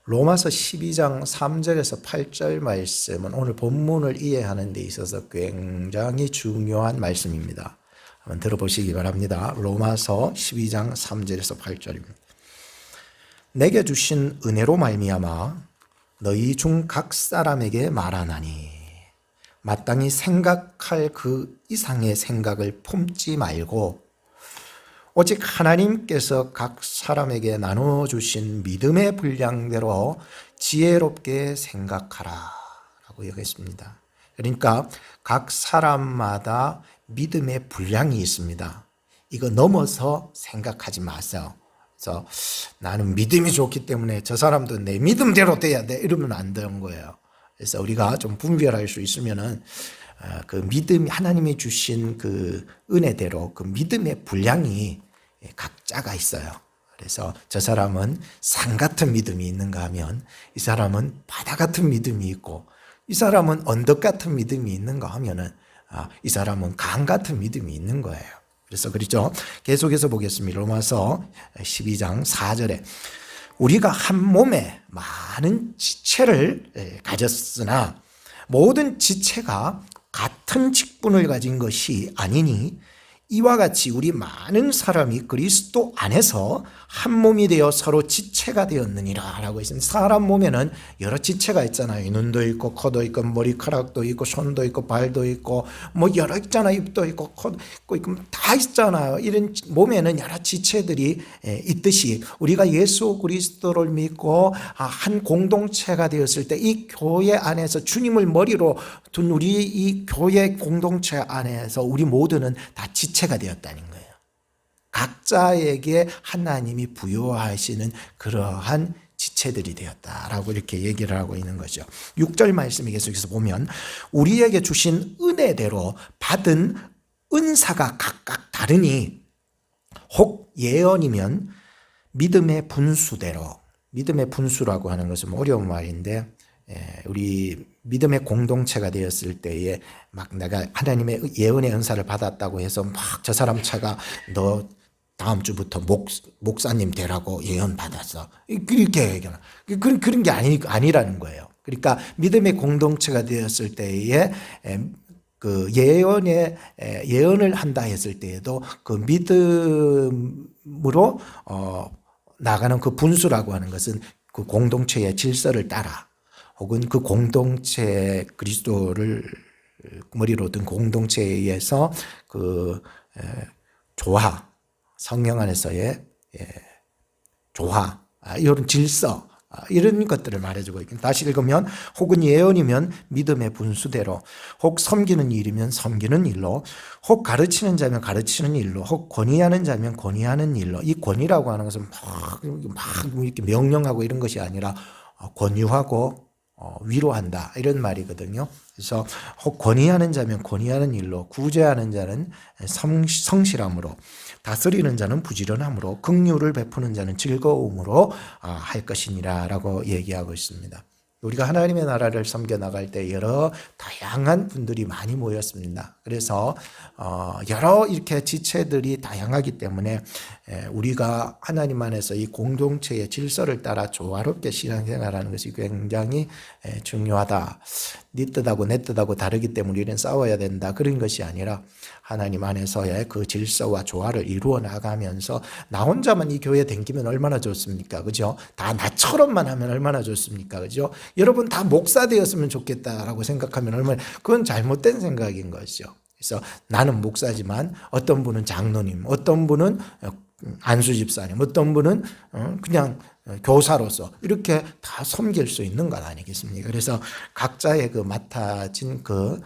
로마서 12장 3절에서 8절 말씀은 오늘 본문을 이해하는 데 있어서 굉장히 중요한 말씀입니다. 한번 들어보시기 바랍니다. 로마서 12장 3절에서 8절입니다. 내게 주신 은혜로 말미암아 너희 중 각 사람에게 말하나니 마땅히 생각할 그 이상의 생각을 품지 말고 오직 하나님께서 각 사람에게 나눠주신 믿음의 분량대로 지혜롭게 생각하라 라고 여겼습니다. 그러니까 각 사람마다 믿음의 분량이 있습니다. 이거 넘어서 생각하지 마세요. 그래서 나는 믿음이 좋기 때문에 저 사람도 내 믿음대로 돼야 돼 이러면 안 되는 거예요. 그래서 우리가 좀 분별할 수 있으면은 그 믿음, 하나님이 주신 그 은혜대로 그 믿음의 분량이 각자가 있어요. 그래서 저 사람은 산 같은 믿음이 있는가 하면 이 사람은 바다 같은 믿음이 있고 이 사람은 언덕 같은 믿음이 있는가 하면은 이 사람은 강 같은 믿음이 있는 거예요. 그래서 그렇죠. 계속해서 보겠습니다. 로마서 12장 4절에 우리가 한 몸에 많은 지체를 가졌으나 모든 지체가 같은 직분을 가진 것이 아니니 이와 같이 우리 많은 사람이 그리스도 안에서 한 몸이 되어 서로 지체가 되었느니라 라고 있습니다. 사람 몸에는 여러 지체가 있잖아요. 눈도 있고 코도 있고 머리카락도 있고 손도 있고 발도 있고 뭐 여러 있잖아요. 입도 있고 코도 있고 다 있잖아요. 이런 몸에는 여러 지체들이 있듯이 우리가 예수 그리스도를 믿고 한 공동체가 되었을 때 이 교회 안에서 주님을 머리로 둔 우리 이 교회 공동체 안에서 우리 모두는 다 지체가 되었다는 거예요. 각자에게 하나님이 부여하시는 그러한 지체들이 되었다라고 이렇게 얘기를 하고 있는 거죠. 6절 말씀에 계속해서 보면 우리에게 주신 은혜대로 받은 은사가 각각 다르니 혹 예언이면 믿음의 분수대로, 믿음의 분수라고 하는 것은 어려운 말인데 우리 믿음의 공동체가 되었을 때에 막 내가 하나님의 예언의 은사를 받았다고 해서 막 저 사람 차가 너 다음 주부터 목사님 되라고 예언 받았어. 이렇게 얘기하나. 그런 게 아니라는 거예요. 그러니까 믿음의 공동체가 되었을 때에 그 예언을 한다 했을 때에도 그 믿음으로 나가는 그 분수라고 하는 것은 그 공동체의 질서를 따라 혹은 그 공동체 그리스도를 머리로 든 공동체에 의해서 그 조화, 성령 안에서의 조화, 이런 질서, 이런 것들을 말해주고 있긴. 다시 읽으면 혹은 예언이면 믿음의 분수대로, 혹 섬기는 일이면 섬기는 일로, 혹 가르치는 자면 가르치는 일로, 혹 권위하는 자면 권위하는 일로. 이 권위라고 하는 것은 막 이렇게 명령하고 이런 것이 아니라 권유하고 위로한다 이런 말이거든요. 그래서 혹 권위하는 자면 권위하는 일로, 구제하는 자는 성실함으로, 다스리는 자는 부지런함으로, 긍휼을 베푸는 자는 즐거움으로 할 것이니라 라고 얘기하고 있습니다. 우리가 하나님의 나라를 섬겨 나갈 때 여러 다양한 분들이 많이 모였습니다. 그래서 여러 이렇게 지체들이 다양하기 때문에 우리가 하나님 안에서 이 공동체의 질서를 따라 조화롭게 신앙생활하는 것이 굉장히 중요하다. 네 뜻하고 내 뜻하고 다르기 때문에 우리는 싸워야 된다. 그런 것이 아니라 하나님 안에서의 그 질서와 조화를 이루어 나가면서 나 혼자만 이 교회에 댕기면 얼마나 좋습니까? 그죠? 다 나처럼만 하면 얼마나 좋습니까? 그죠? 여러분 다 목사 되었으면 좋겠다라고 생각하면 얼마나, 그건 잘못된 생각인 것이죠. 그래서 나는 목사지만 어떤 분은 장로님, 어떤 분은 안수 집사님, 어떤 분은 그냥 교사로서 이렇게 다 섬길 수 있는 것 아니겠습니까? 그래서 각자의 그 맡아진 그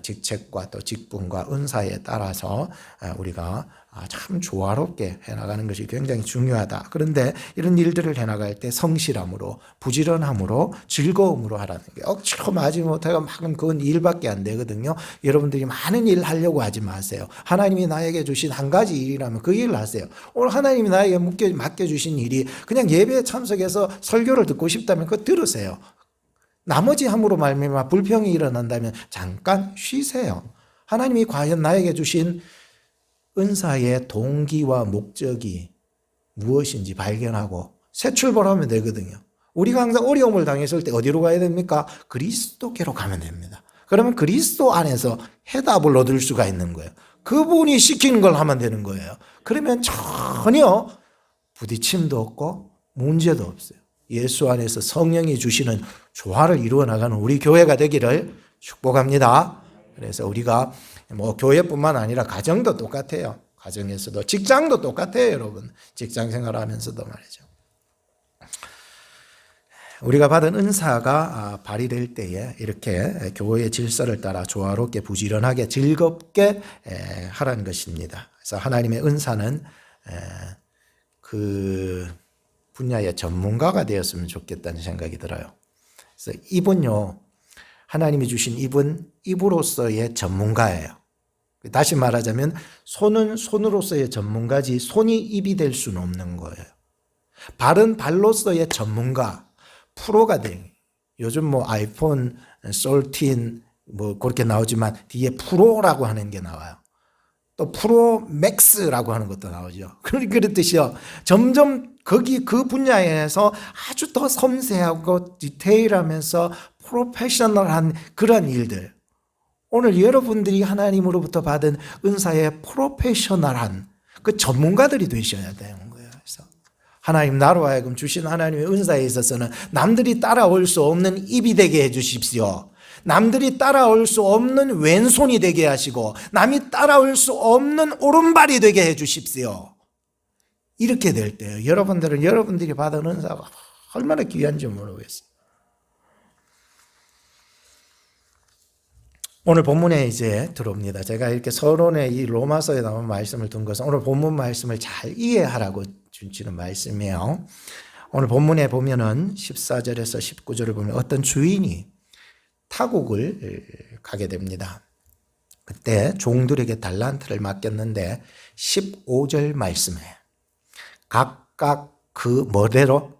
직책과 또 직분과 은사에 따라서 우리가 참 조화롭게 해나가는 것이 굉장히 중요하다. 그런데 이런 일들을 해나갈 때 성실함으로, 부지런함으로, 즐거움으로 하라는 게, 억지로 하지 못하고 막 그건 일밖에 안 되거든요. 여러분들이 많은 일 하려고 하지 마세요. 하나님이 나에게 주신 한 가지 일이라면 그 일을 하세요. 오늘 하나님이 나에게 맡겨주신 일이 그냥 예배에 참석해서 설교를 듣고 싶다면 그거 들으세요. 나머지 함으로 말미암아 불평이 일어난다면 잠깐 쉬세요. 하나님이 과연 나에게 주신 은사의 동기와 목적이 무엇인지 발견하고 새 출발하면 되거든요. 우리가 항상 어려움을 당했을 때 어디로 가야 됩니까? 그리스도께로 가면 됩니다. 그러면 그리스도 안에서 해답을 얻을 수가 있는 거예요. 그분이 시키는 걸 하면 되는 거예요. 그러면 전혀 부딪힘도 없고 문제도 없어요. 예수 안에서 성령이 주시는 조화를 이루어 나가는 우리 교회가 되기를 축복합니다. 그래서 우리가 뭐 교회뿐만 아니라 가정도 똑같아요. 가정에서도 직장도 똑같아요, 여러분. 직장 생활하면서도 말이죠. 우리가 받은 은사가 발휘될 때에 이렇게 교회의 질서를 따라 조화롭게 부지런하게 즐겁게 하라는 것입니다. 그래서 하나님의 은사는 그 분야의 전문가가 되었으면 좋겠다는 생각이 들어요. 그래서 입은요, 하나님이 주신 입은 입으로서의 전문가예요. 다시 말하자면 손은 손으로서의 전문가지 손이 입이 될 수는 없는 거예요. 발은 발로서의 전문가, 프로가 돼. 요즘 뭐 아이폰 13 뭐 그렇게 나오지만 뒤에 프로라고 하는 게 나와요. 또 프로 맥스라고 하는 것도 나오죠. 그렇듯이요. 점점 거기 그 분야에서 아주 더 섬세하고 디테일하면서 프로페셔널한 그런 일들. 오늘 여러분들이 하나님으로부터 받은 은사의 프로페셔널한 그 전문가들이 되셔야 되는 거예요. 그래서 하나님 나로 하여금 주신 하나님의 은사에 있어서는 남들이 따라올 수 없는 입이 되게 해 주십시오. 남들이 따라올 수 없는 왼손이 되게 하시고 남이 따라올 수 없는 오른발이 되게 해 주십시오. 이렇게 될 때요. 여러분들은 여러분들이 받은 은사가 얼마나 귀한지 모르겠어요. 오늘 본문에 이제 들어옵니다. 제가 이렇게 서론에 이 로마서에 나온 말씀을 둔 것은 오늘 본문 말씀을 잘 이해하라고 주시는 말씀이에요. 오늘 본문에 보면은 14절에서 19절을 보면 어떤 주인이 타국을 가게 됩니다. 그때 종들에게 달란트를 맡겼는데 15절 말씀에 각각 그 뭐대로?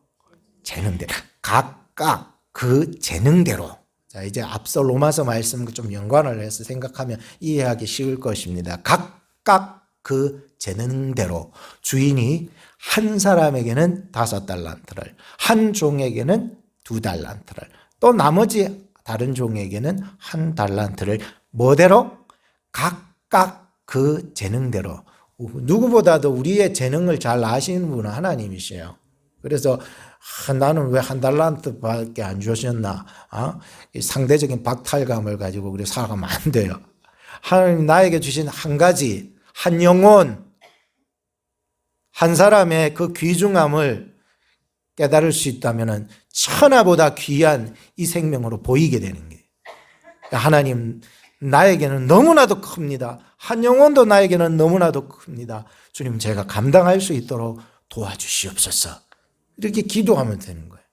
재능대로. 각각 그 재능대로. 자, 이제 앞서 로마서 말씀과 좀 연관을 해서 생각하면 이해하기 쉬울 것입니다. 각각 그 재능대로 주인이 한 사람에게는 5달란트를, 한 종에게는 2달란트를, 또 나머지 다른 종에게는 1달란트를 뭐대로? 각각 그 재능대로. 누구보다도 우리의 재능을 잘 아시는 분은 하나님이시에요. 그래서 나는 왜 1달란트밖에 안 주셨나? 상대적인 박탈감을 가지고 그래 살아가면 안 돼요. 하나님 나에게 주신 한 가지, 한 영혼, 한 사람의 그 귀중함을 깨달을 수 있다면 천하보다 귀한 이 생명으로 보이게 되는 거예요. 하나님 나에게는 너무나도 큽니다. 한 영혼도 나에게는 너무나도 큽니다. 주님 제가 감당할 수 있도록 도와주시옵소서. 이렇게 기도하면 되는 거예요.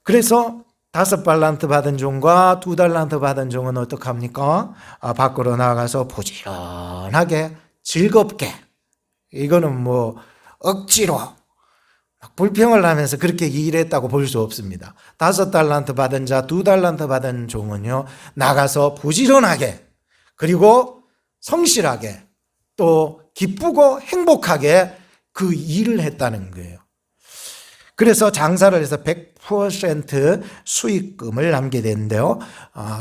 그래서 5달란트 받은 종과 2달란트 받은 종은 어떡합니까? 밖으로 나가서 부지런하게 즐겁게, 이거는 뭐 억지로 불평을 하면서 그렇게 일했다고 볼 수 없습니다. 5달란트 받은 자, 2달란트 받은 종은요, 나가서 부지런하게, 그리고 성실하게, 또 기쁘고 행복하게 그 일을 했다는 거예요. 그래서 장사를 해서 100% 수익금을 남게 되는데요.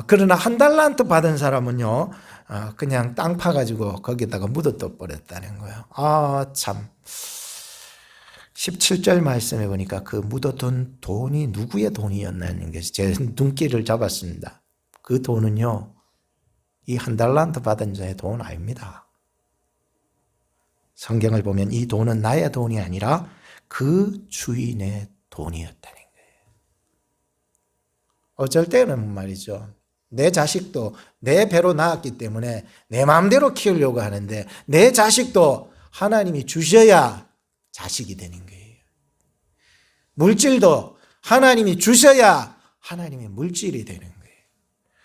그러나 1달란트 받은 사람은요, 그냥 땅 파가지고 거기다가 묻어둬 버렸다는 거예요. 참. 17절 말씀해 보니까 그 묻어둔 돈이 누구의 돈이었나는 것이 제 눈길을 잡았습니다. 그 돈은요, 이 1달란트 받은 자의 돈 아닙니다. 성경을 보면 이 돈은 나의 돈이 아니라 그 주인의 돈이었다는 거예요. 어쩔 때는 말이죠, 내 자식도 내 배로 낳았기 때문에 내 마음대로 키우려고 하는데 내 자식도 하나님이 주셔야 자식이 되는 거예요. 물질도 하나님이 주셔야 하나님의 물질이 되는 거예요.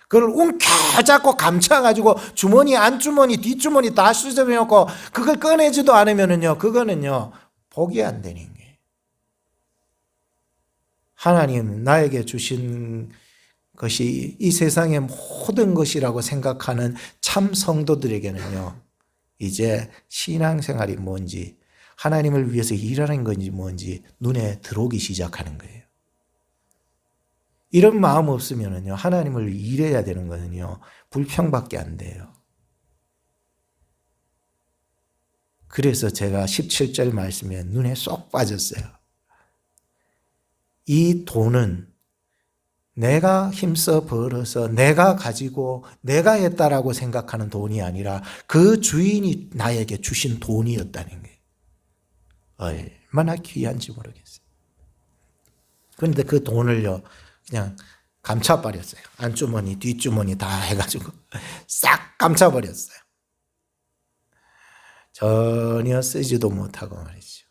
그걸 움켜잡고 감춰가지고 주머니 안주머니 뒷주머니 다 수습해놓고 그걸 꺼내지도 않으면은요, 그거는요 복이 안 되는 거예요. 하나님 나에게 주신 것이 이 세상의 모든 것이라고 생각하는 참 성도들에게는요, 이제 신앙생활이 뭔지, 하나님을 위해서 일하는 건지 뭔지 눈에 들어오기 시작하는 거예요. 이런 마음 없으면요, 하나님을 일해야 되는 거는요, 불평밖에 안 돼요. 그래서 제가 17절 말씀에 눈에 쏙 빠졌어요. 이 돈은 내가 힘써 벌어서 내가 가지고 내가 했다라고 생각하는 돈이 아니라 그 주인이 나에게 주신 돈이었다는 게 얼마나 귀한지 모르겠어요. 그런데 그 돈을요, 그냥 감춰버렸어요. 안주머니, 뒷주머니 다 해가지고 싹 감춰버렸어요. 전혀 쓰지도 못하고 말이죠.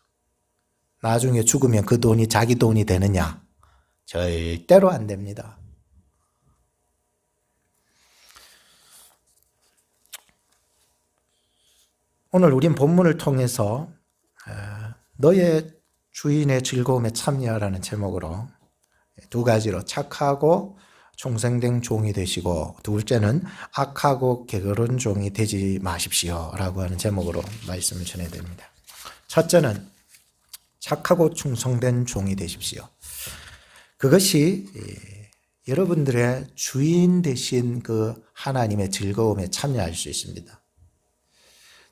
나중에 죽으면 그 돈이 자기 돈이 되느냐? 절대로 안 됩니다. 오늘 우린 본문을 통해서 너의 주인의 즐거움에 참여하라는 제목으로 두 가지로 착하고 충성된 종이 되시고, 둘째는 악하고 게으른 종이 되지 마십시오 라고 하는 제목으로 말씀을 전해드립니다. 첫째는 착하고 충성된 종이 되십시오. 그것이 여러분들의 주인 되신 그 하나님의 즐거움에 참여할 수 있습니다.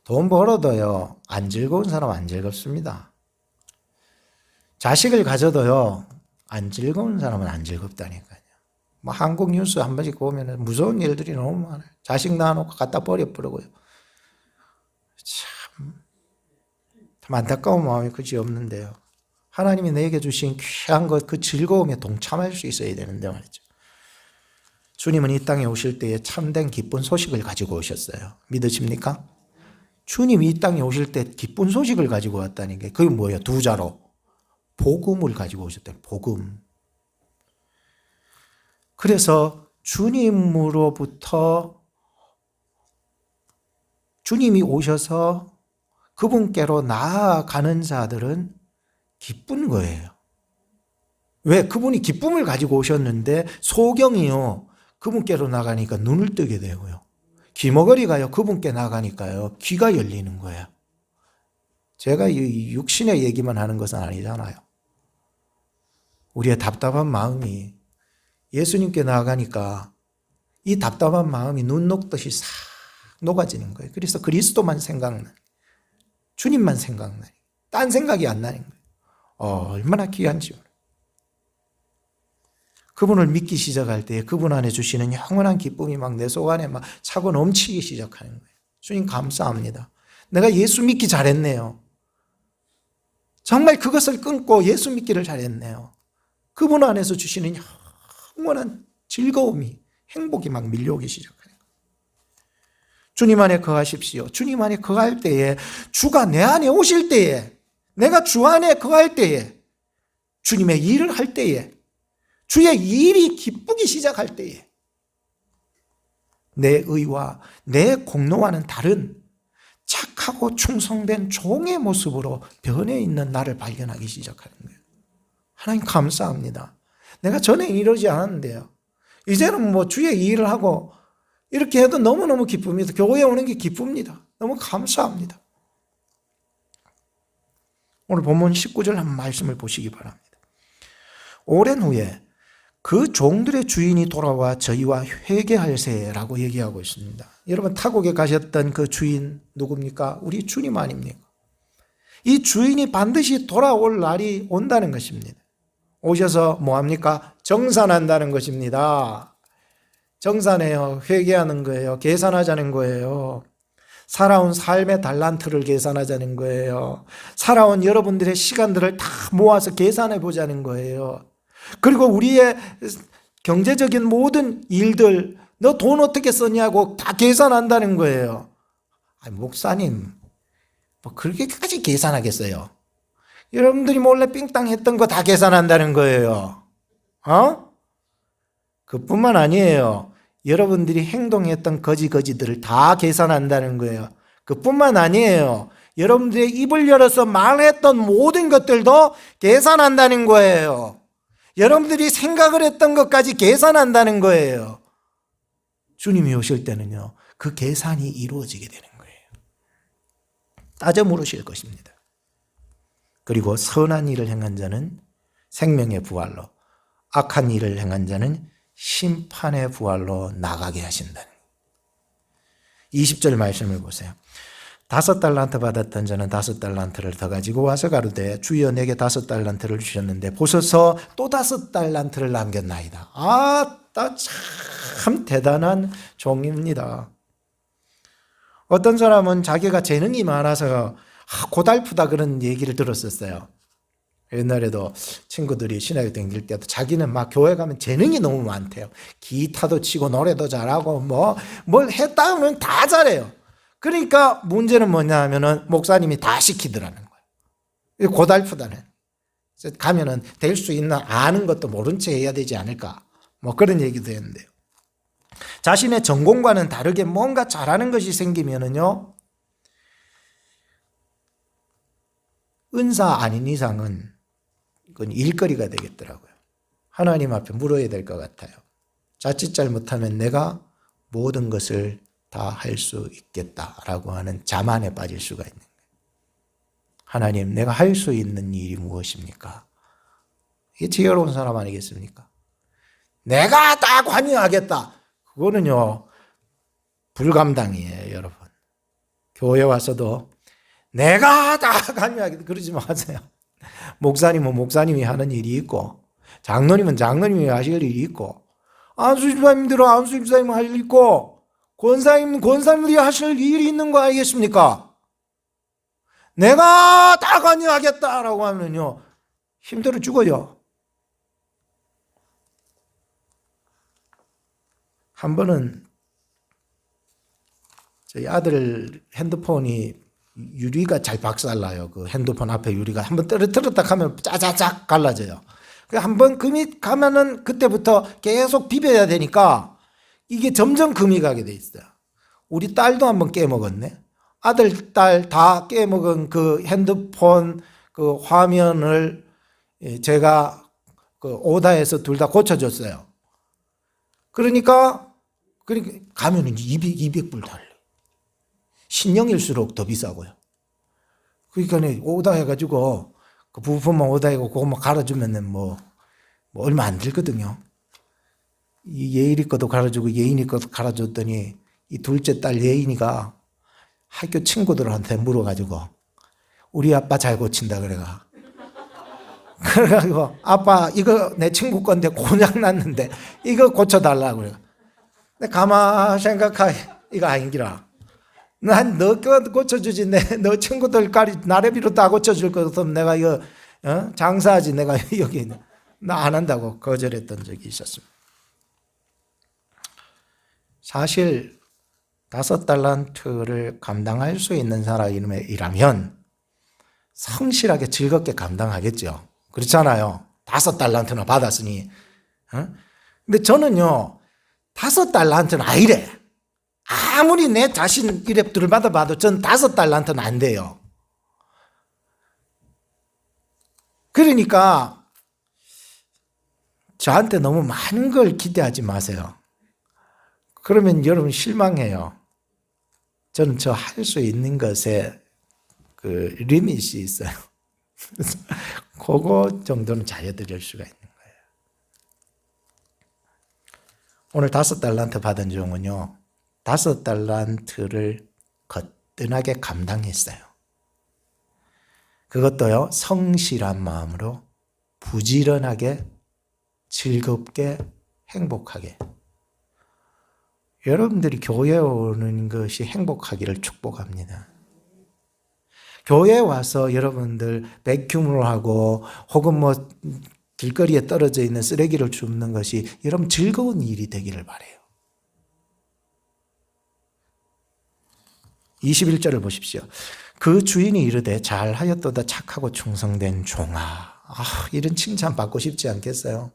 돈 벌어도요, 안 즐거운 사람은 안 즐겁습니다. 자식을 가져도요, 안 즐거운 사람은 안 즐겁다니까요. 뭐 한국 뉴스 한 번씩 보면 무서운 일들이 너무 많아요. 자식 낳아놓고 갖다 버려버리고요. 참 안타까운 마음이 그지 없는데요. 하나님이 내게 주신 귀한 것, 그 즐거움에 동참할 수 있어야 되는데 말이죠. 주님은 이 땅에 오실 때에 참된 기쁜 소식을 가지고 오셨어요. 믿으십니까? 주님이 이 땅에 오실 때 기쁜 소식을 가지고 왔다는 게 그게 뭐예요? 두 자로 복음을 가지고 오셨대요. 복음. 그래서 주님으로부터 주님이 오셔서 그분께로 나아가는 자들은 기쁜 거예요. 왜? 그분이 기쁨을 가지고 오셨는데 소경이요, 그분께로 나가니까 눈을 뜨게 되고요. 귀머거리가요, 그분께 나가니까요, 귀가 열리는 거예요. 제가 이 육신의 얘기만 하는 것은 아니잖아요. 우리의 답답한 마음이 예수님께 나아가니까 이 답답한 마음이 눈 녹듯이 싹 녹아지는 거예요. 그래서 그리스도만 생각나요. 주님만 생각나요. 딴 생각이 안 나는 거예요. 얼마나 귀한지요. 그분을 믿기 시작할 때 그분 안에 주시는 영원한 기쁨이 막 내 속 안에 막 차고 넘치기 시작하는 거예요. 주님 감사합니다. 내가 예수 믿기 잘했네요. 정말 그것을 끊고 예수 믿기를 잘했네요. 그분 안에서 주시는 영원한 즐거움이, 행복이 막 밀려오기 시작하는 거예요. 주님 안에 거하십시오. 주님 안에 거할 때에, 주가 내 안에 오실 때에, 내가 주 안에 거할 때에, 주님의 일을 할 때에, 주의 일이 기쁘기 시작할 때에 내 의와 내 공로와는 다른 착하고 충성된 종의 모습으로 변해 있는 나를 발견하기 시작하는 거예요. 하나님 감사합니다. 내가 전에 이러지 않았는데요. 이제는 뭐 주의 일을 하고 이렇게 해도 너무너무 기쁩니다. 교회에 오는 게 기쁩니다. 너무 감사합니다. 오늘 본문 19절 한번 말씀을 보시기 바랍니다. 오랜 후에 그 종들의 주인이 돌아와 저희와 회개할세라고 얘기하고 있습니다. 여러분 타국에 가셨던 그 주인 누굽니까? 우리 주님 아닙니까? 이 주인이 반드시 돌아올 날이 온다는 것입니다. 오셔서 뭐합니까? 정산한다는 것입니다. 정산해요. 회개하는 거예요. 계산하자는 거예요. 살아온 삶의 달란트를 계산하자는 거예요. 살아온 여러분들의 시간들을 다 모아서 계산해 보자는 거예요. 그리고 우리의 경제적인 모든 일들, 너 돈 어떻게 썼냐고 다 계산한다는 거예요. 아니, 목사님, 뭐 그렇게까지 계산하겠어요? 여러분들이 몰래 삥땅 했던 거 다 계산한다는 거예요. 그뿐만 아니에요. 여러분들이 행동했던 거지들을 다 계산한다는 거예요. 그뿐만 아니에요. 여러분들의 입을 열어서 말했던 모든 것들도 계산한다는 거예요. 여러분들이 생각을 했던 것까지 계산한다는 거예요. 주님이 오실 때는요, 그 계산이 이루어지게 되는 거예요. 따져 물으실 것입니다. 그리고 선한 일을 행한 자는 생명의 부활로, 악한 일을 행한 자는 심판의 부활로 나가게 하신다는 20절 말씀을 보세요. 5달란트 받았던 자는 5달란트를 더 가지고 와서 가로되 주여 내게 5달란트를 주셨는데 보소서 또 5달란트를 남겼나이다. 아따 참 대단한 종입니다. 어떤 사람은 자기가 재능이 많아서 고달프다 그런 얘기를 들었었어요. 옛날에도 친구들이 신학교 다닐 때도 자기는 막 교회 가면 재능이 너무 많대요. 기타도 치고 노래도 잘하고 뭘 했다 하면 다 잘해요. 그러니까 문제는 뭐냐 하면은 목사님이 다 시키더라는 거예요. 고달프다는. 가면은 될 수 있나 아는 것도 모른 채 해야 되지 않을까. 그런 얘기도 했는데요. 자신의 전공과는 다르게 뭔가 잘하는 것이 생기면은요, 은사 아닌 이상은 그건 일거리가 되겠더라고요. 하나님 앞에 물어야 될 것 같아요. 자칫 잘못하면 내가 모든 것을 다 할 수 있겠다라고 하는 자만에 빠질 수가 있는 거예요. 하나님, 내가 할 수 있는 일이 무엇입니까? 이게 지혜로운 사람 아니겠습니까? 내가 다 관여하겠다. 그거는요, 불감당이에요, 여러분. 교회 와서도 내가 다 관여하겠다. 그러지 마세요. 목사님은 목사님이 하는 일이 있고, 장로님은 장로님이 하실 일이 있고, 안수집사님들은 안수집사님이 할 일이 있고, 권사님은 권사님들이 하실 일이 있는 거 아니겠습니까? 내가 다 관여하겠다라고 하면요, 힘들어 죽어요. 한 번은 저희 아들 핸드폰이 유리가 잘 박살나요. 그 핸드폰 앞에 유리가 한번 떨어뜨렸다 하면 짜자작 갈라져요. 한번 금이 가면은 그때부터 계속 비벼야 되니까 이게 점점 금이 가게 돼 있어요. 우리 딸도 한번 깨먹었네. 아들, 딸 다 깨먹은 그 핸드폰 그 화면을 제가 그 오다에서 둘 다 고쳐줬어요. 그러니까 가면은 200불 달래. 신형일수록 더 비싸고요. 그러니까 오다 해가지고 그 부품만 오다 해고 그거만 갈아주면은 뭐 얼마 안 들거든요. 이 예일이 것도 갈아주고 예인이 것도 갈아줬더니 이 둘째 딸 예인이가 학교 친구들한테 물어가지고 우리 아빠 잘 고친다 그래가. 그래가지고 아빠 이거 내 친구 건데 고장 났는데 이거 고쳐달라고 그래. 근데 가만 생각하니 이거 아니기라. 난 너 거 고쳐주지. 너 친구들까지 나래비로 다 고쳐줄 것 같으면 내가 이거 장사하지. 내가 여기 나 안 한다고 거절했던 적이 있었습니다. 사실 5달란트를 감당할 수 있는 사람이라면 성실하게 즐겁게 감당하겠죠. 그렇잖아요. 5달란트나 받았으니. 근데 저는요, 5달란트는 아니래. 아무리 내 자신 이래 들받아봐도 전 5달란트는 안 돼요. 그러니까 저한테 너무 많은 걸 기대하지 마세요. 그러면 여러분 실망해요. 저는 저 할 수 있는 것에 그 리밋이 있어요. 그래서 그거 정도는 잘해드릴 수가 있는 거예요. 오늘 5달란트 받은 종은요, 5달란트를 거뜬하게 감당했어요. 그것도요, 성실한 마음으로 부지런하게 즐겁게 행복하게. 여러분들이 교회에 오는 것이 행복하기를 축복합니다. 교회에 와서 여러분들 백큐을 하고 혹은 길거리에 떨어져 있는 쓰레기를 줍는 것이 여러분 즐거운 일이 되기를 바라요. 21절을 보십시오. 그 주인이 이르되 잘하였도다 착하고 충성된 종아. 이런 칭찬 받고 싶지 않겠어요?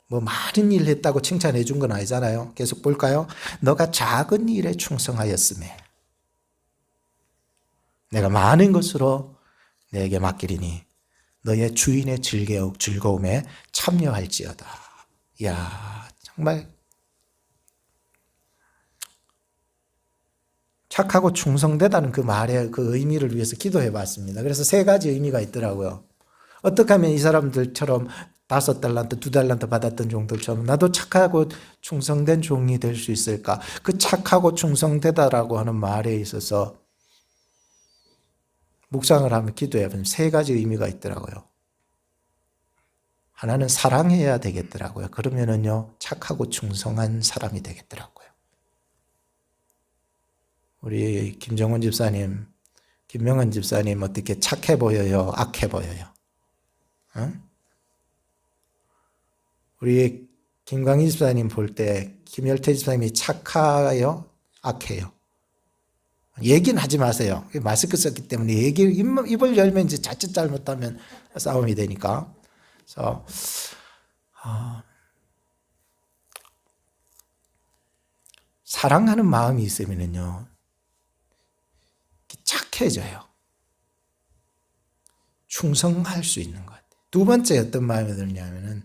많은 일 했다고 칭찬해 준 건 아니잖아요. 계속 볼까요? 너가 작은 일에 충성하였음에 내가 많은 것으로 내게 맡기리니 너의 주인의 즐거움에 참여할지어다. 이야, 정말 착하고 충성되다는 그 말의 그 의미를 위해서 기도해 봤습니다. 그래서 세 가지 의미가 있더라고요. 어떻게 하면 이 사람들처럼 5달란트, 2달란트 받았던 종들처럼 나도 착하고 충성된 종이 될 수 있을까? 그 착하고 충성되다라고 하는 말에 있어서 묵상을 하면 기도해 보면 세 가지 의미가 있더라고요. 하나는 사랑해야 되겠더라고요. 그러면은요, 착하고 충성한 사람이 되겠더라고요. 우리 김정원 집사님, 김명은 집사님 어떻게 착해 보여요? 악해 보여요? 응? 우리 김광희 집사님 볼 때 김열태 집사님이 착해요? 악해요? 얘기는 하지 마세요. 마스크 썼기 때문에 입을 열면 이제 자칫 잘못하면 싸움이 되니까. 그래서 사랑하는 마음이 있으면요, 착해져요. 충성할 수 있는 것 같아요. 두 번째 어떤 마음이 드냐면은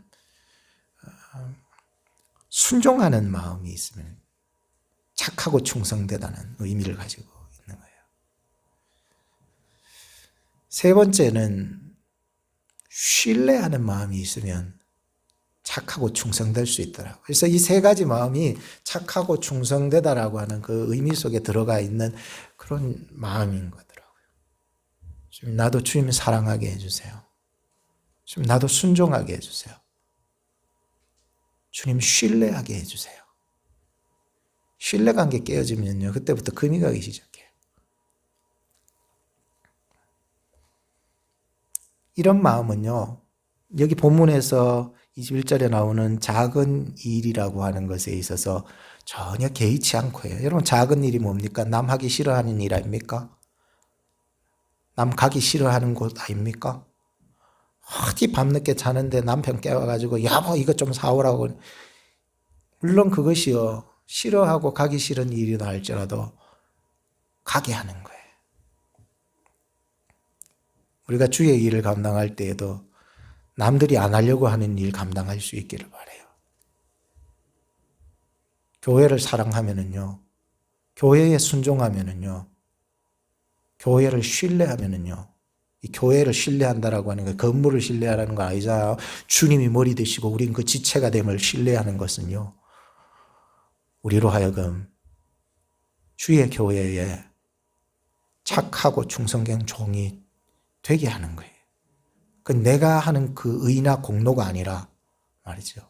순종하는 마음이 있으면 착하고 충성되다는 의미를 가지고 있는 거예요. 세 번째는 신뢰하는 마음이 있으면 착하고 충성될 수 있더라고요. 그래서 이 세 가지 마음이 착하고 충성되다라고 하는 그 의미 속에 들어가 있는 그런 마음인 거더라고요. 주님, 나도 주님을 사랑하게 해주세요. 주님, 나도 순종하게 해주세요. 주님, 신뢰하게 해주세요. 신뢰관계 깨어지면요, 그때부터 금이 가기 시작해요. 이런 마음은요, 여기 본문에서 21절에 나오는 작은 일이라고 하는 것에 있어서 전혀 개의치 않고 해요. 여러분, 작은 일이 뭡니까? 남 하기 싫어하는 일 아닙니까? 남 가기 싫어하는 곳 아닙니까? 어디 밤늦게 자는데 남편 깨워가지고 여보 이것 좀 사오라고. 물론 그것이요, 싫어하고 가기 싫은 일이다 할지라도 가게 하는 거예요. 우리가 주의 일을 감당할 때에도 남들이 안 하려고 하는 일 감당할 수 있기를 바라요. 교회를 사랑하면은요, 교회에 순종하면은요, 교회를 신뢰하면은요, 이 교회를 신뢰한다라고 하는 거, 건물을 신뢰하라는 거 아니잖아요. 주님이 머리 되시고 우린 그 지체가 됨을 신뢰하는 것은요, 우리로 하여금 주의 교회에 착하고 충성된 종이 되게 하는 거예요. 그 내가 하는 그 의나 공로가 아니라 말이죠.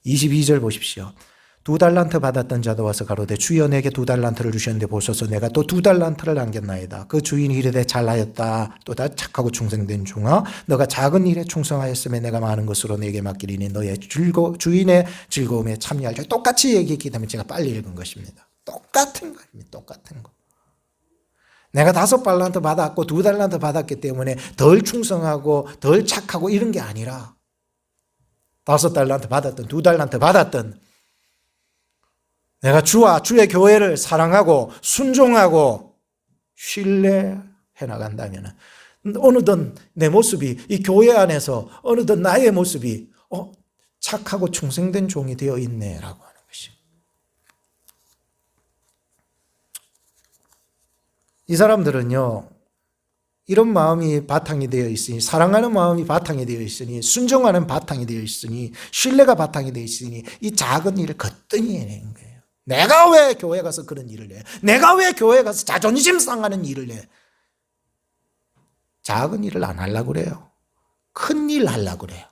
22절 보십시오. 2달란트 받았던 자도 와서 가로되 주여 내게 2달란트를 주셨는데 보소서 내가 또 2달란트를 남겼나이다. 그 주인이 이르되 잘하였다. 또 다 착하고 충성된 종아 너가 작은 일에 충성하였으면 내가 많은 것으로 내게 맡기리니 너의 주인의 즐거움에 참여할 줄. 똑같이 얘기했기 때문에 제가 빨리 읽은 것입니다. 똑같은 거입니다. 똑같은 거. 내가 5달란트 받았고 2달란트 받았기 때문에 덜 충성하고 덜 착하고 이런 게 아니라 5달란트 받았든 2달란트 받았든 내가 주와 주의 교회를 사랑하고 순종하고 신뢰해 나간다면 어느덧 내 모습이 이 교회 안에서 어느덧 나의 모습이 착하고 충성된 종이 되어 있네라고 하는 것이. 이 사람들은요, 이런 마음이 바탕이 되어 있으니, 사랑하는 마음이 바탕이 되어 있으니, 순종하는 바탕이 되어 있으니, 신뢰가 바탕이 되어 있으니 이 작은 일을 거뜬히 해내는 거예요. 내가 왜 교회 가서 그런 일을 해? 내가 왜 교회 가서 자존심 상하는 일을 해? 작은 일을 안 하려고 그래요. 큰 일 하려고 그래요.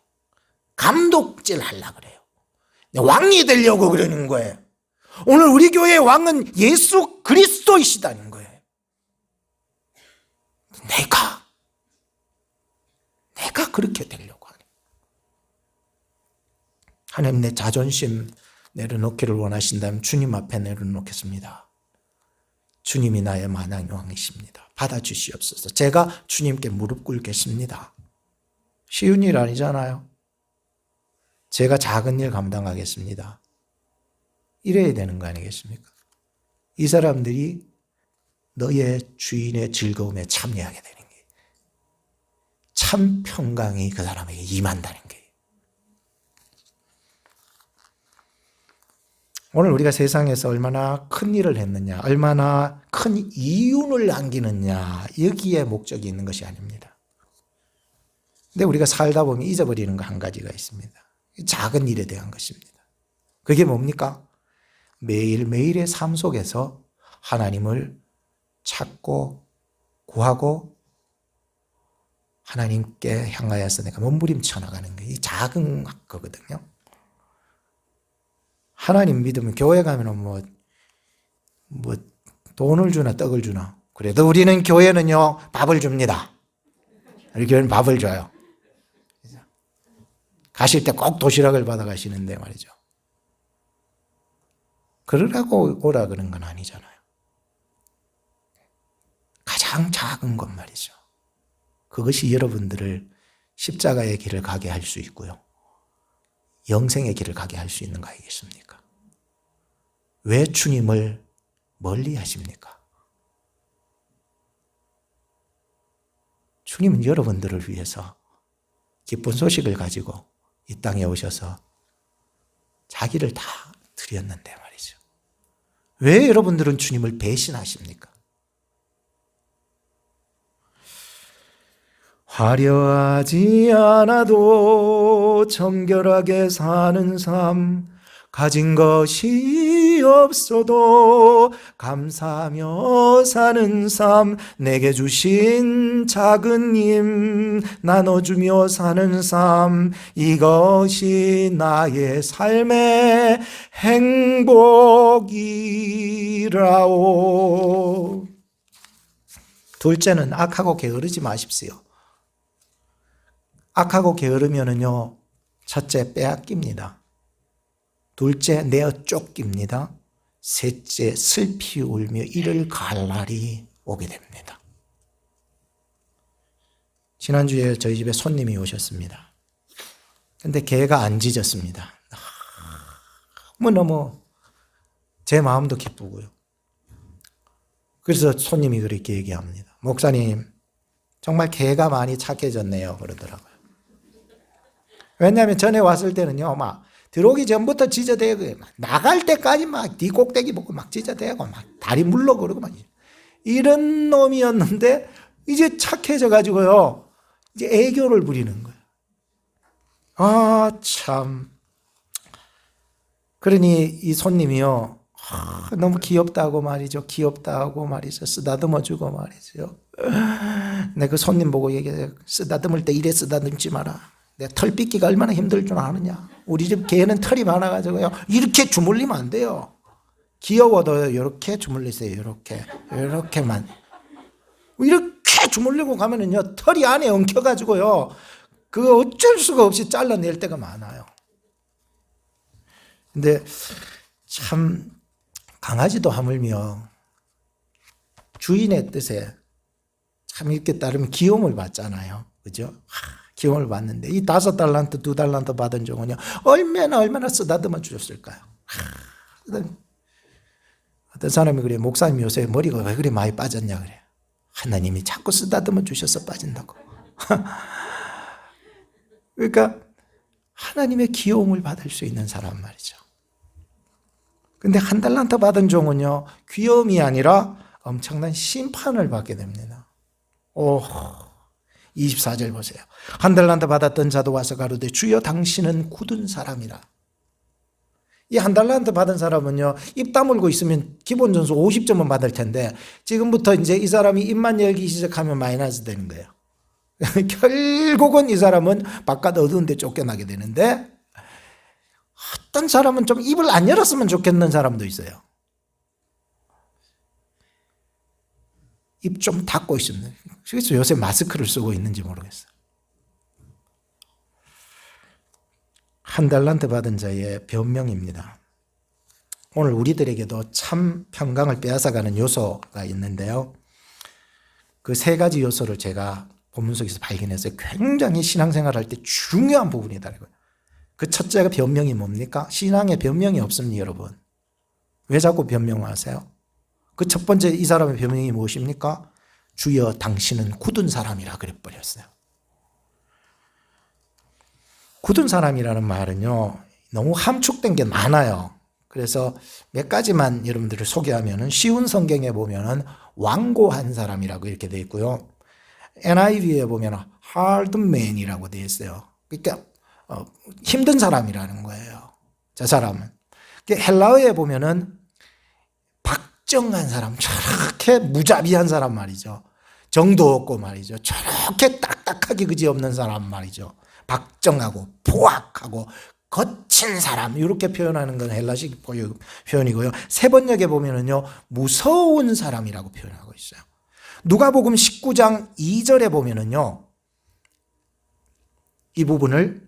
감독질 하려고 그래요. 왕이 되려고 그러는 거예요. 오늘 우리 교회의 왕은 예수 그리스도이시다는 거예요. 내가 그렇게 되려고 하네. 하나님, 내 자존심 내려놓기를 원하신다면 주님 앞에 내려놓겠습니다. 주님이 나의 만왕의 왕이십니다. 받아주시옵소서. 제가 주님께 무릎 꿇겠습니다. 쉬운 일 아니잖아요. 제가 작은 일 감당하겠습니다. 이래야 되는 거 아니겠습니까? 이 사람들이 너의 주인의 즐거움에 참여하게 되는 거예요. 참 평강이 그 사람에게 임한다는 거예요. 오늘 우리가 세상에서 얼마나 큰 일을 했느냐, 얼마나 큰 이윤을 남기느냐, 여기에 목적이 있는 것이 아닙니다. 근데 우리가 살다 보면 잊어버리는 거 한 가지가 있습니다. 작은 일에 대한 것입니다. 그게 뭡니까? 매일매일의 삶 속에서 하나님을 찾고 구하고 하나님께 향하여서 내가 몸부림쳐 나가는 게 이 작은 거거든요. 하나님 믿으면 교회 가면은 뭐 돈을 주나 떡을 주나. 그래도 우리는 교회는요 밥을 줍니다. 우리 교회는 밥을 줘요. 가실 때 꼭 도시락을 받아 가시는데 말이죠. 그러라고 오라 그런 건 아니잖아요. 가장 작은 것 말이죠. 그것이 여러분들을 십자가의 길을 가게 할 수 있고요. 영생의 길을 가게 할 수 있는 거 아니겠습니까? 왜 주님을 멀리 하십니까? 주님은 여러분들을 위해서 기쁜 소식을 가지고 이 땅에 오셔서 자기를 다 드렸는데 말이죠. 왜 여러분들은 주님을 배신하십니까? 화려하지 않아도 정결하게 사는 삶, 가진 것이 없어도 감사하며 사는 삶, 내게 주신 작은 힘 나눠주며 사는 삶, 이것이 나의 삶의 행복이라오. 둘째는 악하고 게으르지 마십시오. 악하고 게으르면은요, 첫째 빼앗깁니다. 둘째 내어 쫓깁니다. 셋째 슬피 울며 이를 갈 날이 오게 됩니다. 지난주에 저희 집에 손님이 오셨습니다. 근데 개가 안 짖었습니다. 너무너무 제 마음도 기쁘고요. 그래서 손님이 그렇게 얘기합니다. 목사님, 정말 개가 많이 착해졌네요. 그러더라고요. 왜냐하면 전에 왔을 때는요, 막 들어오기 전부터 짖어대고 나갈 때까지 막 뒤 꼭대기 보고 막 짖어대고 막 다리 물러 그러고 막 이런 놈이었는데 이제 착해져 가지고요, 이제 애교를 부리는 거예요. 아, 참. 그러니 이 손님이요, 너무 귀엽다고 말이죠. 귀엽다고 말이죠. 쓰다듬어 주고 말이죠. 내가 그 손님 보고 얘기해요. 쓰다듬을 때 이래 쓰다듬지 마라. 내 털 빗기가 얼마나 힘들 줄 아느냐. 우리 집 개는 털이 많아가지고요, 이렇게 주물리면 안 돼요. 귀여워도 이렇게 주물리세요. 이렇게만. 이렇게 주물리고 가면은요, 털이 안에 엉켜가지고요, 그거 어쩔 수가 없이 잘라낼 때가 많아요. 근데 참 강아지도 하물며 주인의 뜻에 참 이렇게 따르면 귀여움을 받잖아요. 그죠? 귀여움을 받는데 이 5달란트, 2달란트 받은 종은요, 얼마나 쓰다듬어 주셨을까요? 어떤 사람이 그래, 목사님 요새 머리가 왜 그래 많이 빠졌냐 그래. 하나님이 자꾸 쓰다듬어 주셔서 빠진다고. 그러니까 하나님의 귀여움을 받을 수 있는 사람 말이죠. 근데 1달란트 받은 종은요, 귀여움이 아니라 엄청난 심판을 받게 됩니다. 24절 보세요. 1달란트 받았던 자도 와서 가로되 주여 당신은 굳은 사람이라. 이 1달란트 받은 사람은요, 입 다물고 있으면 기본 점수 50점은 받을 텐데 지금부터 이제 이 사람이 입만 열기 시작하면 마이너스 되는 거예요. 결국은 이 사람은 바깥 어두운 데 쫓겨나게 되는데, 어떤 사람은 좀 입을 안 열었으면 좋겠는 사람도 있어요. 입 좀 닫고 있습니다. 그래서 요새 마스크를 쓰고 있는지 모르겠어요. 1달란트 받은 자의 변명입니다. 오늘 우리들에게도 참 평강을 빼앗아가는 요소가 있는데요, 그 3가지 요소를 제가 본문 속에서 발견했어요. 굉장히 신앙생활할 때 중요한 부분이다. 그 첫째가 변명이 뭡니까? 신앙에 변명이 없습니다, 여러분. 왜 자꾸 변명하세요? 그 첫 번째 이 사람의 변명이 무엇입니까? 주여 당신은 굳은 사람이라 그래버렸어요. 굳은 사람이라는 말은요, 너무 함축된 게 많아요. 그래서 몇 가지만 여러분들을 소개하면은 쉬운 성경에 보면은 완고한 사람이라고 이렇게 되어 있고요. NIV에 보면은 hard man이라고 되어 있어요. 그러니까 힘든 사람이라는 거예요. 저 사람은. 헬라어에 보면은 박정한 사람, 저렇게 무자비한 사람 말이죠. 정도 없고 말이죠. 저렇게 딱딱하게 그지없는 사람 말이죠. 박정하고 포악하고 거친 사람, 이렇게 표현하는 건 헬라식 표현이고요. 세 번역에 보면은요, 무서운 사람이라고 표현하고 있어요. 누가복음 19장 2절에 보면은요, 이 부분을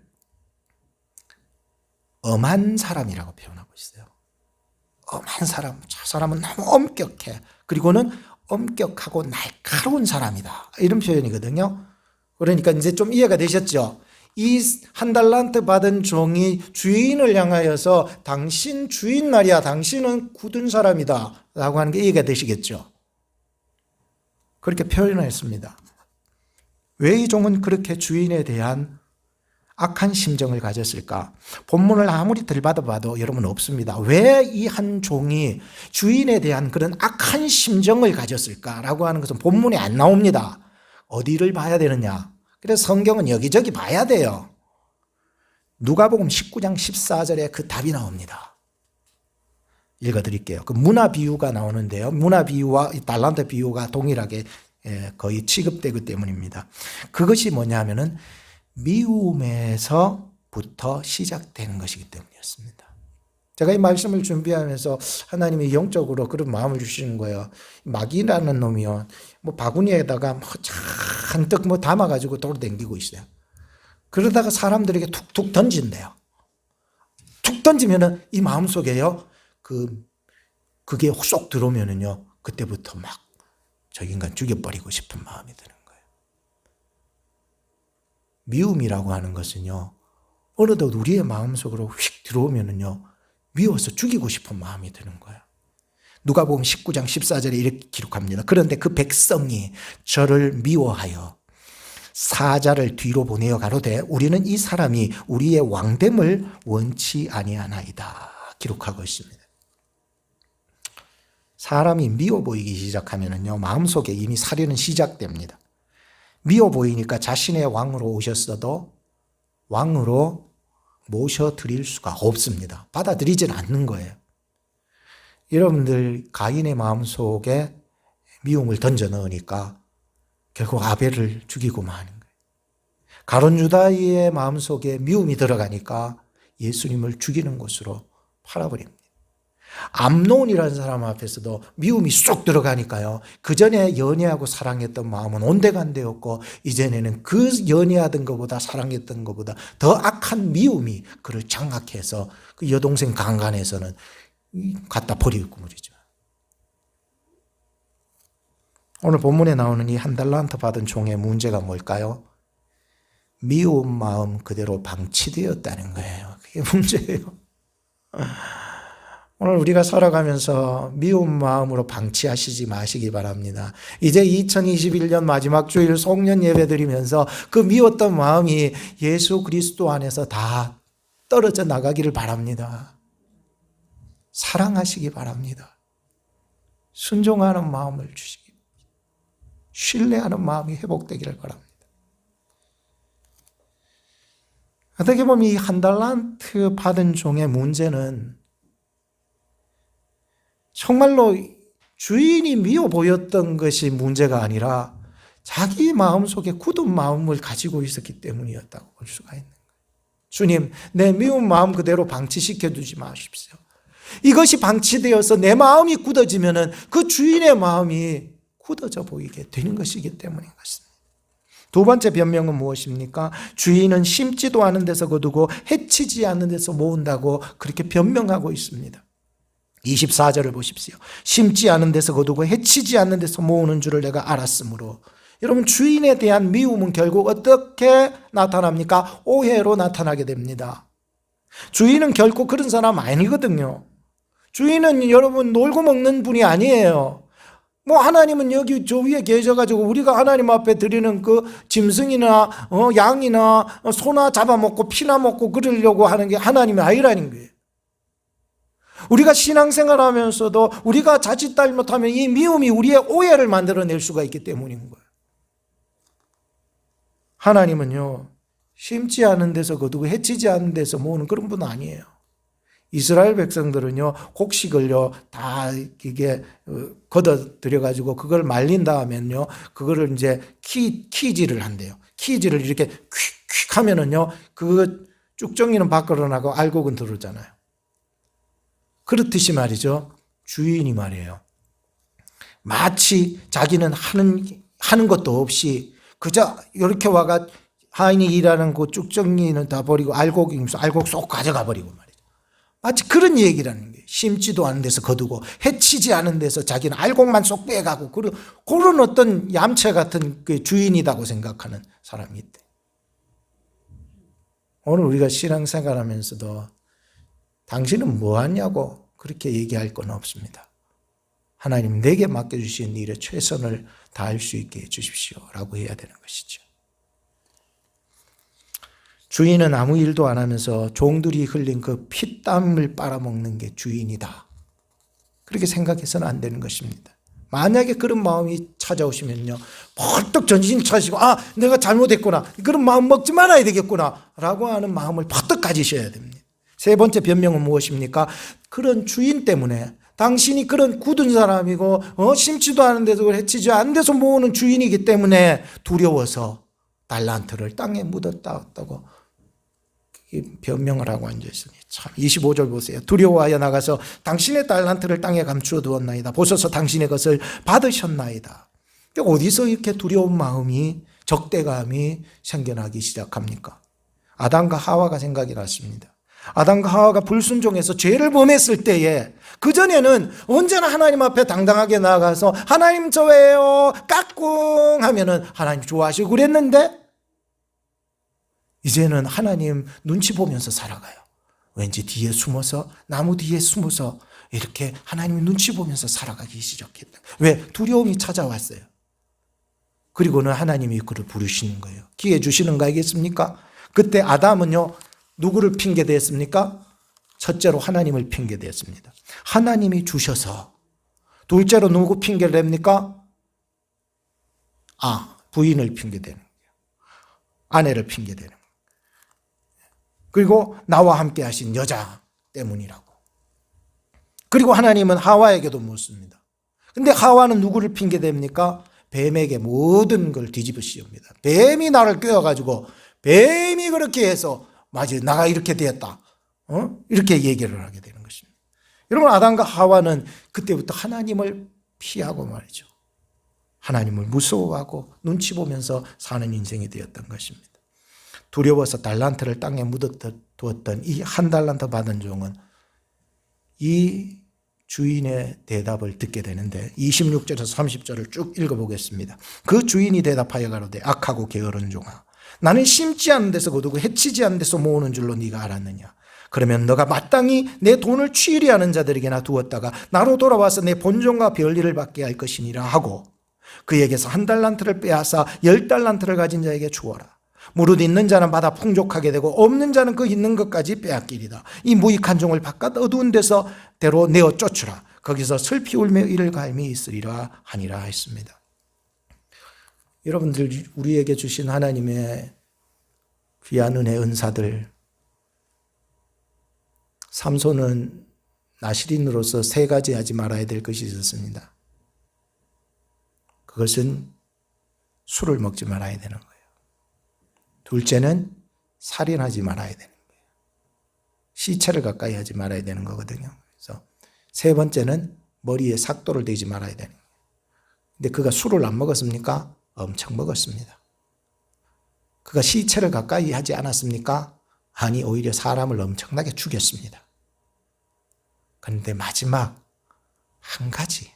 엄한 사람이라고 표현하고 있어요. 엄한 사람, 저 사람은 너무 엄격해. 그리고는 엄격하고 날카로운 사람이다. 이런 표현이거든요. 그러니까 이제 좀 이해가 되셨죠? 이 한 달란트 받은 종이 주인을 향하여서 당신 주인 말이야, 당신은 굳은 사람이다 라고 하는 게 이해가 되시겠죠? 그렇게 표현했습니다. 왜 이 종은 그렇게 주인에 대한 악한 심정을 가졌을까? 본문을 아무리 들받아봐도 여러분 없습니다. 왜 이 한 종이 주인에 대한 그런 악한 심정을 가졌을까라고 하는 것은 본문에 안 나옵니다. 어디를 봐야 되느냐? 그래서 성경은 여기저기 봐야 돼요. 누가복음 19장 14절에 그 답이 나옵니다. 읽어드릴게요. 그 문화 비유가 나오는데요. 문화 비유와 달란트 비유가 동일하게 거의 취급되기 때문입니다. 그것이 뭐냐면은 미움에서부터 시작되는 것이기 때문이었습니다. 제가 이 말씀을 준비하면서 하나님이 영적으로 그런 마음을 주시는 거예요. 마귀라는 놈이요, 뭐 바구니에다가 뭐 잔뜩 뭐 담아가지고 돌아다니고 있어요. 그러다가 사람들에게 툭툭 던진대요. 툭 던지면은 이 마음 속에요, 그게 쏙 들어오면은요, 그때부터 막 저 인간 죽여버리고 싶은 마음이 드는 거예요. 미움이라고 하는 것은요, 어느덧 우리의 마음속으로 휙 들어오면은요, 미워서 죽이고 싶은 마음이 드는 거예요. 누가복음 19장 14절에 이렇게 기록합니다. 그런데 그 백성이 저를 미워하여 사자를 뒤로 보내어 가로되 우리는 이 사람이 우리의 왕됨을 원치 아니하나이다 기록하고 있습니다. 사람이 미워 보이기 시작하면은요, 마음속에 이미 살인은 시작됩니다. 미워 보이니까 자신의 왕으로 오셨어도 왕으로 모셔드릴 수가 없습니다. 받아들이지는 않는 거예요. 여러분들 가인의 마음속에 미움을 던져 넣으니까 결국 아벨을 죽이고 마는 거예요. 가룟 유다의 마음속에 미움이 들어가니까 예수님을 죽이는 곳으로 팔아버립니다. 암논이라는 사람 앞에서도 미움이 쏙 들어가니까요, 그 전에 연애하고 사랑했던 마음은 온데간데였고 이전에는 그 연애하던 것보다 사랑했던 것보다 더 악한 미움이 그를 장악해서 그 여동생 강간에서는 갖다 버리고 말이죠. 오늘 본문에 나오는 이 한 달란트 받은 종의 문제가 뭘까요? 미운 마음 그대로 방치되었다는 거예요. 그게 문제예요. 오늘 우리가 살아가면서 미운 마음으로 방치하시지 마시기 바랍니다. 이제 2021년 마지막 주일 송년 예배 드리면서 그 미웠던 마음이 예수 그리스도 안에서 다 떨어져 나가기를 바랍니다. 사랑하시기 바랍니다. 순종하는 마음을 주시기, 신뢰하는 마음이 회복되기를 바랍니다. 어떻게 보면 이 한 달란트 받은 종의 문제는 정말로 주인이 미워 보였던 것이 문제가 아니라 자기 마음속에 굳은 마음을 가지고 있었기 때문이었다고 볼 수가 있는 거예요. 주님, 내 미운 마음 그대로 방치시켜 두지 마십시오. 이것이 방치되어서 내 마음이 굳어지면은 그 주인의 마음이 굳어져 보이게 되는 것이기 때문인 것입니다. 두 번째 변명은 무엇입니까? 주인은 심지도 않은 데서 거두고 해치지 않는 데서 모은다고 그렇게 변명하고 있습니다. 24절을 보십시오. 심지 않은 데서 거두고 해치지 않는 데서 모으는 줄을 내가 알았으므로. 여러분, 주인에 대한 미움은 결국 어떻게 나타납니까? 오해로 나타나게 됩니다. 주인은 결코 그런 사람 아니거든요. 주인은 여러분 놀고 먹는 분이 아니에요. 뭐 하나님은 여기 저 위에 계셔가지고 우리가 하나님 앞에 드리는 그 짐승이나 양이나 소나 잡아먹고 피나 먹고 그러려고 하는 게 하나님이 아니라는 거예요. 우리가 신앙생활하면서도 우리가 자칫 잘못하면 이 미움이 우리의 오해를 만들어낼 수가 있기 때문인 거예요. 하나님은요, 심지 않은 데서 거두고 해치지 않은 데서 모으는 그런 분 아니에요. 이스라엘 백성들은요, 곡식을요, 다 이게 걷어들여가지고 그걸 말린 다음에는요, 그거를 이제 키질을 한대요. 키질을 이렇게 퀵퀵 하면은요, 그 쭉정이는 밖으로 나가고 알곡은 들어오잖아요. 그렇듯이 말이죠. 주인이 말이에요. 마치 자기는 하는 것도 없이 그저 이렇게 와가 하인이 일하는 그 쭉정이는 다 버리고 알곡 쏙 가져가 버리고 말이죠. 마치 그런 얘기라는 거예요. 심지도 않은 데서 거두고 해치지 않은 데서 자기는 알곡만 쏙 빼가고 그런 어떤 얌체 같은 그 주인이라고 생각하는 사람이 있대. 오늘 우리가 신앙생활하면서도 당신은 뭐 하냐고 그렇게 얘기할 건 없습니다. 하나님 내게 맡겨주신 일에 최선을 다할 수 있게 해주십시오 라고 해야 되는 것이죠. 주인은 아무 일도 안 하면서 종들이 흘린 그 피땀을 빨아먹는 게 주인이다. 그렇게 생각해서는 안 되는 것입니다. 만약에 그런 마음이 찾아오시면요, 벌떡 정신 차시고 내가 잘못했구나, 그런 마음 먹지 말아야 되겠구나 라고 하는 마음을 벌떡 가지셔야 됩니다. 세 번째 변명은 무엇입니까? 그런 주인 때문에 당신이 그런 굳은 사람이고 심지도 않은 데서 해치지 않은 데서 모으는 주인이기 때문에 두려워서 달란트를 땅에 묻었다고 변명을 하고 앉아있으니 참 25절 보세요. 두려워하여 나가서 당신의 달란트를 땅에 감추어 두었나이다. 보소서 당신의 것을 받으셨나이다. 어디서 이렇게 두려운 마음이 적대감이 생겨나기 시작합니까? 아담과 하와가 생각이 났습니다. 아담과 하와가 불순종해서 죄를 범했을 때에 그전에는 언제나 하나님 앞에 당당하게 나아가서 하나님 저예요 까꿍 하면은 하나님 좋아하시고 그랬는데 이제는 하나님 눈치 보면서 살아가요. 왠지 뒤에 숨어서 나무 뒤에 숨어서 이렇게 하나님 눈치 보면서 살아가기 시작했다. 왜? 두려움이 찾아왔어요. 그리고는 하나님이 그를 부르시는 거예요. 기회 주시는 거 알겠습니까? 그때 아담은요 누구를 핑계대었습니까? 첫째로 하나님을 핑계대었습니다. 하나님이 주셔서. 둘째로 누구 핑계를 댑니까? 부인을 핑계대는 거예요. 아내를 핑계대는 거예요. 그리고 나와 함께 하신 여자 때문이라고. 그리고 하나님은 하와에게도 묻습니다. 근데 하와는 누구를 핑계댑니까? 뱀에게 모든 걸 뒤집어 씌웁니다. 뱀이 나를 꿰어가지고 뱀이 그렇게 해서 맞아 나가 이렇게 되었다. 이렇게 얘기를 하게 되는 것입니다. 여러분 아담과 하와는 그때부터 하나님을 피하고 말이죠. 하나님을 무서워하고 눈치 보면서 사는 인생이 되었던 것입니다. 두려워서 달란트를 땅에 묻어두었던 이 한 달란트 받은 종은 이 주인의 대답을 듣게 되는데 26절에서 30절을 쭉 읽어보겠습니다. 그 주인이 대답하여 가로되 악하고 게으른 종아 나는 심지 않은 데서 거두고 해치지 않은 데서 모으는 줄로 네가 알았느냐. 그러면 너가 마땅히 내 돈을 취리하는 자들에게나 두었다가 나로 돌아와서 내 본종과 별일을 받게 할 것이니라 하고 그에게서 한 달란트를 빼앗아 10달란트를 가진 자에게 주어라. 무릇 있는 자는 받아 풍족하게 되고 없는 자는 그 있는 것까지 빼앗기리다. 이 무익한 종을 바깥 어두운 데서 대로 내어 쫓으라. 거기서 슬피 울며 이를 갈미 있으리라 하니라 했습니다. 여러분들 우리에게 주신 하나님의 귀한 은혜 은사들 삼손은 나실인으로서 3가지 하지 말아야 될 것이 있었습니다. 그것은 술을 먹지 말아야 되는 거예요. 둘째는 살인하지 말아야 되는 거예요. 시체를 가까이 하지 말아야 되는 거거든요. 그래서 3번째는 머리에 삭도를 대지 말아야 되는 거예요. 근데 그가 술을 안 먹었습니까? 엄청 먹었습니다. 그가 시체를 가까이 하지 않았습니까? 아니 오히려 사람을 엄청나게 죽였습니다. 그런데 마지막 한 가지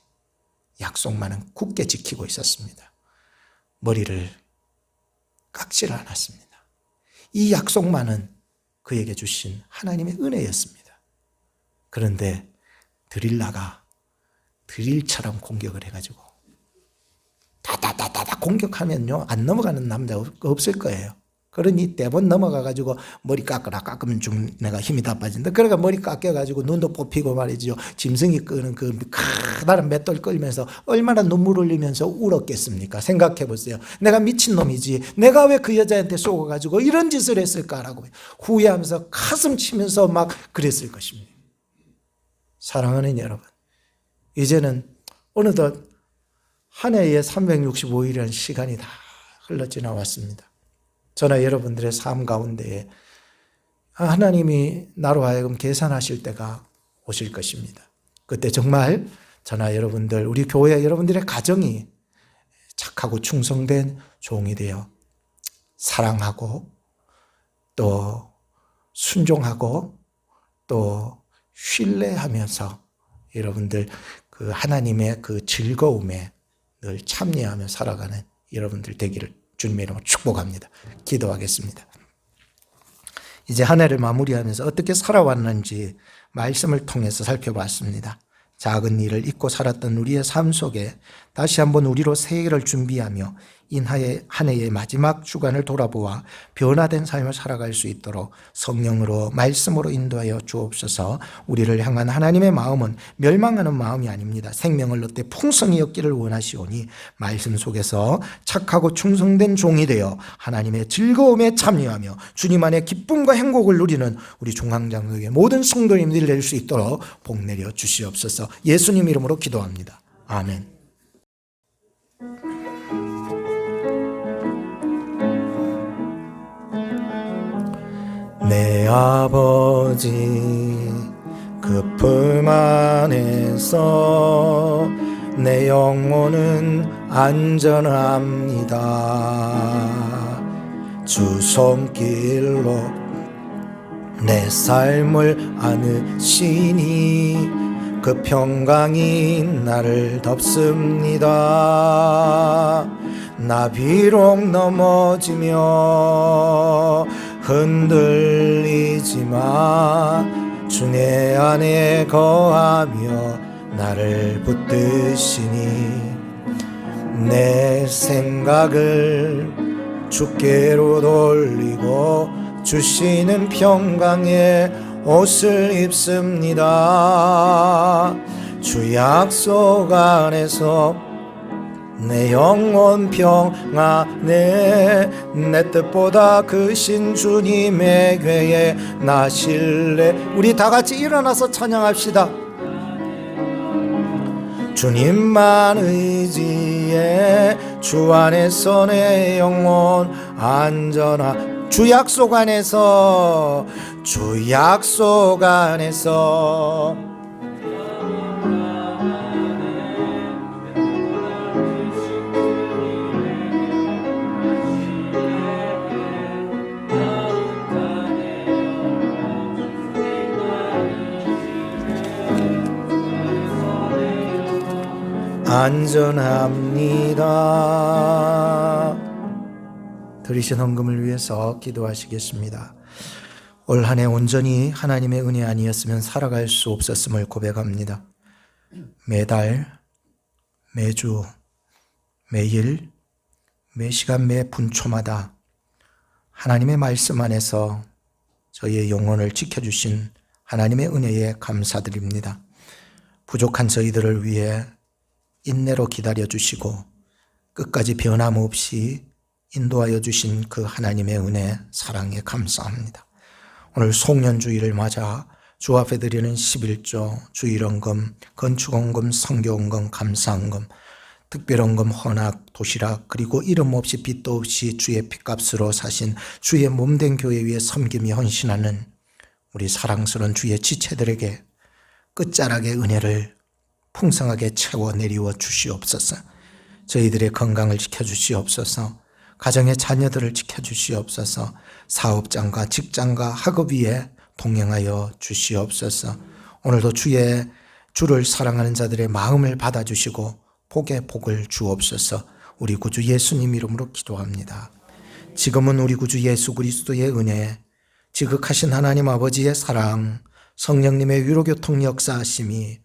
약속만은 굳게 지키고 있었습니다. 머리를 깎지를 않았습니다. 이 약속만은 그에게 주신 하나님의 은혜였습니다. 그런데 드릴라가 드릴처럼 공격을 해가지고 다다다다다 공격하면요 안 넘어가는 남자 없을 거예요. 그러니 대본 넘어가가지고 머리 깎으면 좀 내가 힘이 다 빠진다. 그러니까 머리 깎여가지고 눈도 뽑히고 말이죠. 짐승이 끄는 그 커다란 맷돌 끌면서 얼마나 눈물 흘리면서 울었겠습니까? 생각해 보세요. 내가 미친놈이지. 내가 왜 그 여자한테 속아가지고 이런 짓을 했을까라고 후회하면서 가슴 치면서 막 그랬을 것입니다. 사랑하는 여러분, 이제는 어느덧 한 해에 365일이라는 시간이 다 흘러 지나왔습니다. 저나 여러분들의 삶 가운데에 하나님이 나로 하여금 계산하실 때가 오실 것입니다. 그때 정말 저나 여러분들, 우리 교회 여러분들의 가정이 착하고 충성된 종이 되어 사랑하고 또 순종하고 또 신뢰하면서 여러분들 그 하나님의 그 즐거움에 늘 참여하며 살아가는 여러분들 되기를 주님의 이름으로 축복합니다. 기도하겠습니다. 이제 한 해를 마무리하면서 어떻게 살아왔는지 말씀을 통해서 살펴봤습니다. 작은 일을 잊고 살았던 우리의 삶 속에 다시 한번 우리로 새해를 준비하며 한 해의 마지막 주간을 돌아보아 변화된 삶을 살아갈 수 있도록 성령으로 말씀으로 인도하여 주옵소서. 우리를 향한 하나님의 마음은 멸망하는 마음이 아닙니다. 생명을 얻되 풍성히 얻기를 원하시오니 말씀 속에서 착하고 충성된 종이 되어 하나님의 즐거움에 참여하며 주님 안에 기쁨과 행복을 누리는 우리 중앙장로의 모든 성도님들이 될 수 있도록 복 내려 주시옵소서. 예수님 이름으로 기도합니다. 아멘. 내 아버지 그 품 안에서 내 영혼은 안전합니다. 주 손길로 내 삶을 안으시니 그 평강이 나를 덮습니다. 나 비록 넘어지며 흔들리지만 주 내 안에 거하며 나를 붙드시니 내 생각을 주께로 돌리고 주시는 평강의 옷을 입습니다. 주 약속 안에서 내 영혼 평안에 내 뜻보다 크신 주님의 궤에 나 신뢰. 우리 다 같이 일어나서 찬양합시다. 주님만 의지해 주 안에서 내 영혼 안전하. 주 약속 안에서 주 약속 안에서 안전합니다. 들으신 헌금을 위해서 기도하시겠습니다. 올 한 해 온전히 하나님의 은혜 아니었으면 살아갈 수 없었음을 고백합니다. 매달, 매주, 매일, 매시간, 매 분초마다 하나님의 말씀 안에서 저희의 영혼을 지켜주신 하나님의 은혜에 감사드립니다. 부족한 저희들을 위해 인내로 기다려주시고 끝까지 변함없이 인도하여 주신 그 하나님의 은혜, 사랑에 감사합니다. 오늘 송년주일을 맞아 주 앞에 드리는 11조, 주일헌금, 건축헌금, 선교헌금, 감사헌금, 특별헌금, 헌악, 도시락, 그리고 이름 없이 빚도 없이 주의 핏값으로 사신 주의 몸된 교회 위에 섬김이 헌신하는 우리 사랑스러운 주의 지체들에게 끝자락의 은혜를 풍성하게 채워 내리워 주시옵소서. 저희들의 건강을 지켜주시옵소서. 가정의 자녀들을 지켜주시옵소서. 사업장과 직장과 학업 위에 동행하여 주시옵소서. 오늘도 주를 사랑하는 자들의 마음을 받아주시고 복의 복을 주옵소서. 우리 구주 예수님 이름으로 기도합니다. 지금은 우리 구주 예수 그리스도의 은혜, 지극하신 하나님 아버지의 사랑, 성령님의 위로교통 역사하심이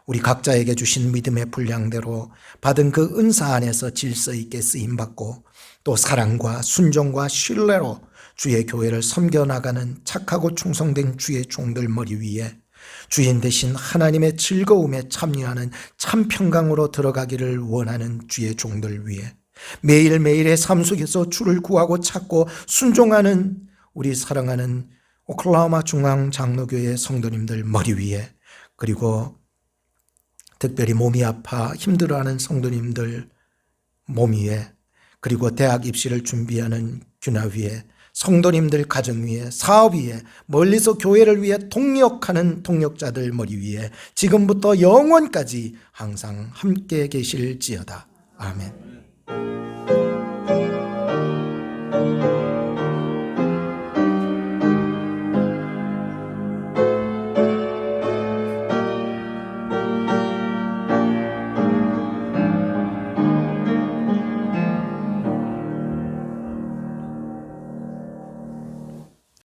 우리 각자에게 주신 믿음의 분량대로 받은 그 은사 안에서 질서 있게 쓰임받고 또 사랑과 순종과 신뢰로 주의 교회를 섬겨나가는 착하고 충성된 주의 종들 머리 위에 주인 대신 하나님의 즐거움에 참여하는 참 평강으로 들어가기를 원하는 주의 종들 위에 매일매일의 삶 속에서 주를 구하고 찾고 순종하는 우리 사랑하는 오클라호마 중앙장로교회 성도님들 머리 위에, 그리고 특별히 몸이 아파 힘들어하는 성도님들 몸 위에, 그리고 대학 입시를 준비하는 규나 위에, 성도님들 가정 위에, 사업 위에, 멀리서 교회를 위해 동력하는 동력자들 머리 위에 지금부터 영원까지 항상 함께 계실지어다. 아멘.